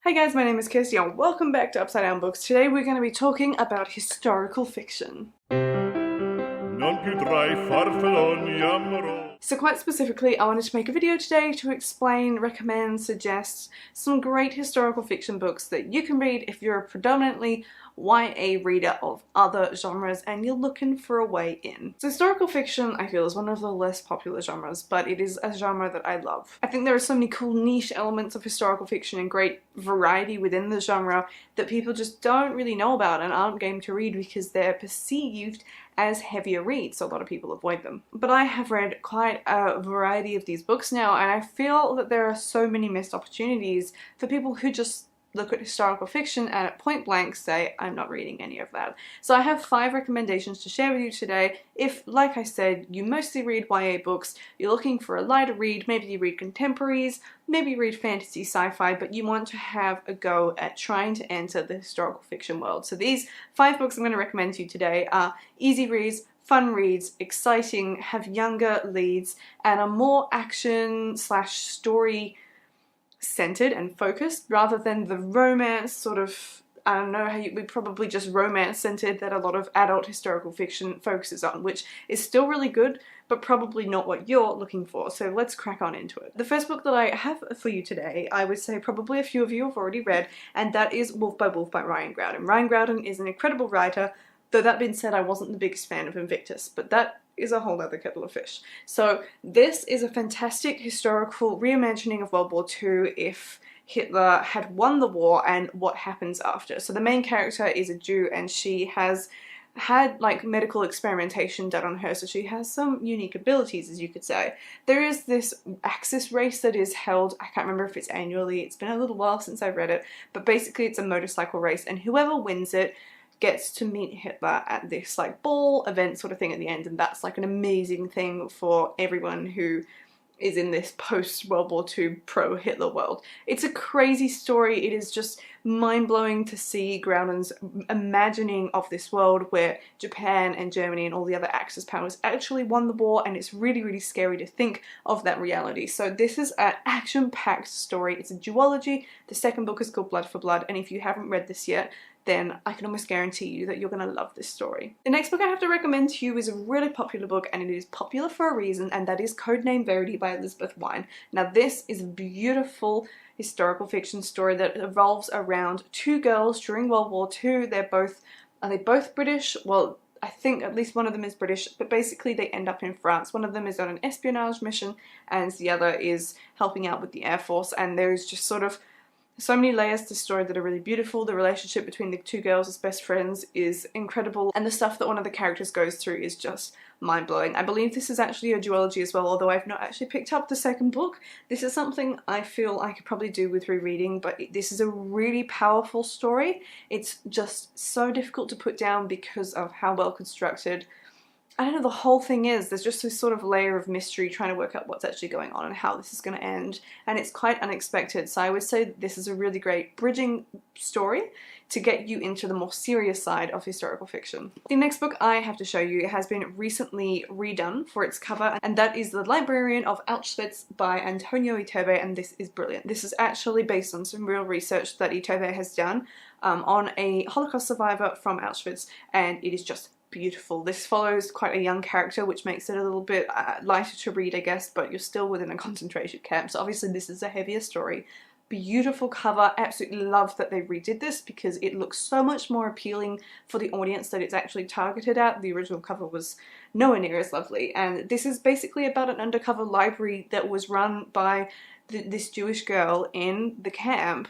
Hi guys, my name is Kirsty and welcome back to Upside Down Books. Today we're going to be talking about historical fiction. Non più tra I farfalloni amorò. So quite specifically, I wanted to make a video today to explain, recommend, suggest some great historical fiction books that you can read if you're a predominantly YA reader of other genres and you're looking for a way in. So historical fiction, I feel, is one of the less popular genres, but it is a genre that I love. I think there are so many cool niche elements of historical fiction and great variety within the genre that people just don't really know about and aren't game to read because they're perceived as heavier reads, so a lot of people avoid them. But I have read quite a variety of these books now, and I feel that there are so many missed opportunities for people who just look at historical fiction and at point blank say, I'm not reading any of that. So I have 5 recommendations to share with you today. If, like I said, you mostly read YA books, you're looking for a lighter read, maybe you read contemporaries, maybe you read fantasy, sci-fi, but you want to have a go at trying to enter the historical fiction world. So these 5 books I'm going to recommend to you today are easy reads, fun reads, exciting, have younger leads, and are more action slash story centered and focused rather than the romance sort of, I don't know how we probably just romance centered that a lot of adult historical fiction focuses on, which is still really good but probably not what you're looking for. So let's crack on into it. The first book that I have for you today, I would say probably a few of you have already read, and that is Wolf by Wolf by Ryan Groudon. Ryan Groudon is an incredible writer, though that being said I wasn't the biggest fan of Invictus, but that is a whole other kettle of fish. So this is a fantastic historical reimagining of World War II if Hitler had won the war and what happens after. So the main character is a Jew and she has had like medical experimentation done on her, so she has some unique abilities, as you could say. There is this Axis race that is held, I can't remember if it's annually, it's been a little while since I read it, but basically it's a motorcycle race and whoever wins it gets to meet Hitler at this like ball event sort of thing at the end, and that's like an amazing thing for everyone who is in this post-World War II pro-Hitler world. It's a crazy story. It is just mind-blowing to see Groudon's imagining of this world where Japan and Germany and all the other Axis powers actually won the war, and it's really, really scary to think of that reality. So this is an action-packed story. It's a duology. The second book is called Blood for Blood, and if you haven't read this yet, then I can almost guarantee you that you're going to love this story. The next book I have to recommend to you is a really popular book, and it is popular for a reason, and that is Codename Verity by Elizabeth Wein. Now this is a beautiful historical fiction story that revolves around 2 girls during World War II. Are they both British? Well, I think at least one of them is British, but basically they end up in France. One of them is on an espionage mission and the other is helping out with the Air Force, and there's just sort of so many layers to the story that are really beautiful. The relationship between the 2 girls as best friends is incredible, and the stuff that one of the characters goes through is just mind-blowing. I believe this is actually a duology as well, although I've not actually picked up the second book. This is something I feel I could probably do with rereading, but this is a really powerful story. It's just so difficult to put down because of how well constructed, I don't know, the whole thing is. There's just this sort of layer of mystery trying to work out what's actually going on and how this is going to end, and it's quite unexpected. So I would say this is a really great bridging story to get you into the more serious side of historical fiction. The next book I have to show you has been recently redone for its cover, and that is The Librarian of Auschwitz by Antonio Iturbe, and this is brilliant. This is actually based on some real research that Iturbe has done on a Holocaust survivor from Auschwitz, and it is just beautiful. This follows quite a young character, which makes it a little bit lighter to read, I guess, but you're still within a concentration camp, so obviously this is a heavier story. Beautiful cover. Absolutely love that they redid this because it looks so much more appealing for the audience that it's actually targeted at. The original cover was nowhere near as lovely, and this is basically about an undercover library that was run by this Jewish girl in the camp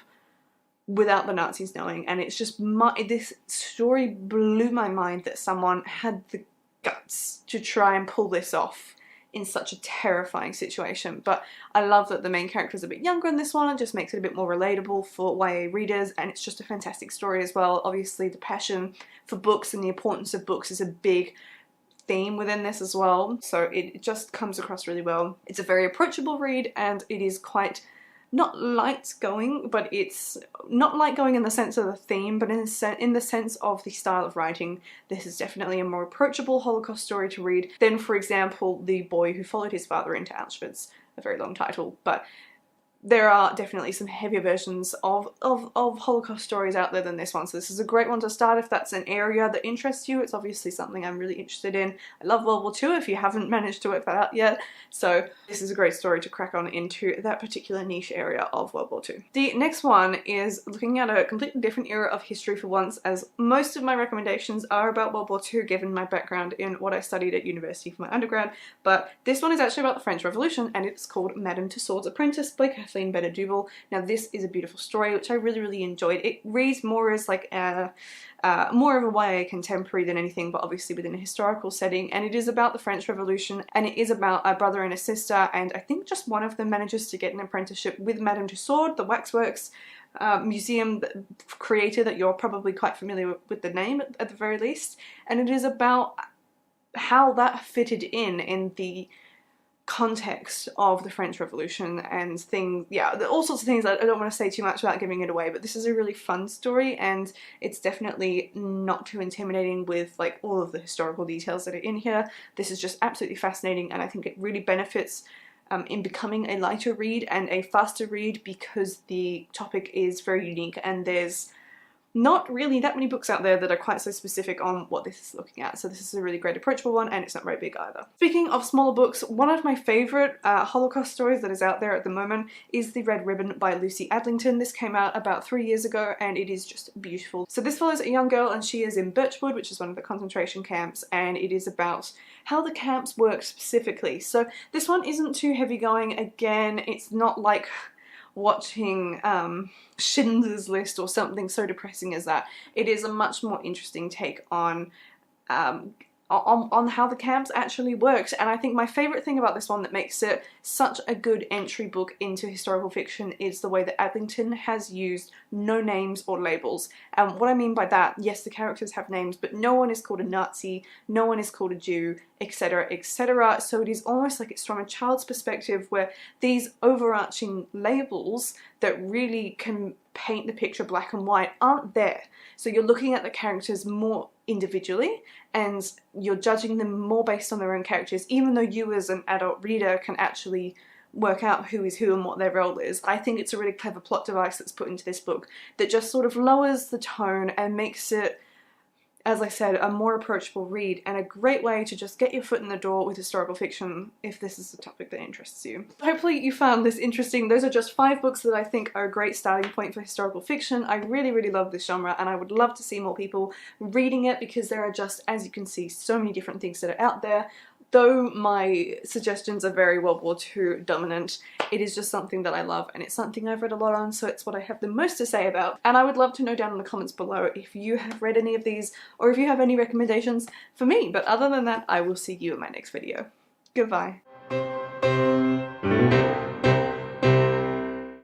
without the Nazis knowing, and it's just this story blew my mind that someone had the guts to try and pull this off in such a terrifying situation. But I love that the main character is a bit younger in this one. It just makes it a bit more relatable for YA readers, and it's just a fantastic story as well. Obviously the passion for books and the importance of books is a big theme within this as well, so it just comes across really well. It's a very approachable read, and it is quite not light going, but it's not light going in the sense of the theme, but in the sense of the style of writing. This is definitely a more approachable Holocaust story to read than, for example, The Boy Who Followed His Father into Auschwitz, a very long title, but there are definitely some heavier versions of Holocaust stories out there than this one, so this is a great one to start if that's an area that interests you. It's obviously something I'm really interested in. I love World War II if you haven't managed to work that out yet, so this is a great story to crack on into that particular niche area of World War II. The next one is looking at a completely different era of history for once, as most of my recommendations are about World War II given my background in what I studied at university for my undergrad, but this one is actually about the French Revolution, and it's called Madame Tessauds' Apprentice by Kathleen Bennett-Duval. Now this is a beautiful story which I really enjoyed. It reads more as like a more of a YA contemporary than anything, but obviously within a historical setting, and it is about the French Revolution, and it is about a brother and a sister, and I think just one of them manages to get an apprenticeship with Madame Tussaud, the waxworks museum creator that you're probably quite familiar with the name at the very least, and it is about how that fitted in the context of the French Revolution and things, yeah, all sorts of things. I don't want to say too much without giving it away, but this is a really fun story, and it's definitely not too intimidating with like all of the historical details that are in here. This is just absolutely fascinating, and I think it really benefits in becoming a lighter read and a faster read because the topic is very unique, and there's not really that many books out there that are quite so specific on what this is looking at, so this is a really great approachable one, and it's not very big either. Speaking of smaller books, one of my favourite Holocaust stories that is out there at the moment is The Red Ribbon by Lucy Adlington. This came out about 3 years ago, and it is just beautiful. So this follows a young girl, and she is in Birchwood, which is one of the concentration camps, and it is about how the camps work specifically. So this one isn't too heavy going. Again, it's not like watching Schindler's List or something so depressing as that. It is a much more interesting take on how the camps actually worked, and I think my favourite thing about this one that makes it such a good entry book into historical fiction is the way that Adlington has used no names or labels. And what I mean by that, yes, the characters have names, but no one is called a Nazi, no one is called a Jew, etc, etc. So it is almost like it's from a child's perspective, where these overarching labels that really can paint the picture black and white aren't there. So you're looking at the characters more individually, and you're judging them more based on their own characters, even though you as an adult reader can actually work out who is who and what their role is. I think it's a really clever plot device that's put into this book that just sort of lowers the tone and makes it, as I said, a more approachable read, and a great way to just get your foot in the door with historical fiction if this is a topic that interests you. Hopefully you found this interesting. Those are just 5 books that I think are a great starting point for historical fiction. I really love this genre, and I would love to see more people reading it because there are just, as you can see, so many different things that are out there. Though my suggestions are very World War II dominant, it is just something that I love, and it's something I've read a lot on, so it's what I have the most to say about. And I would love to know down in the comments below if you have read any of these, or if you have any recommendations for me. But other than that, I will see you in my next video. Goodbye.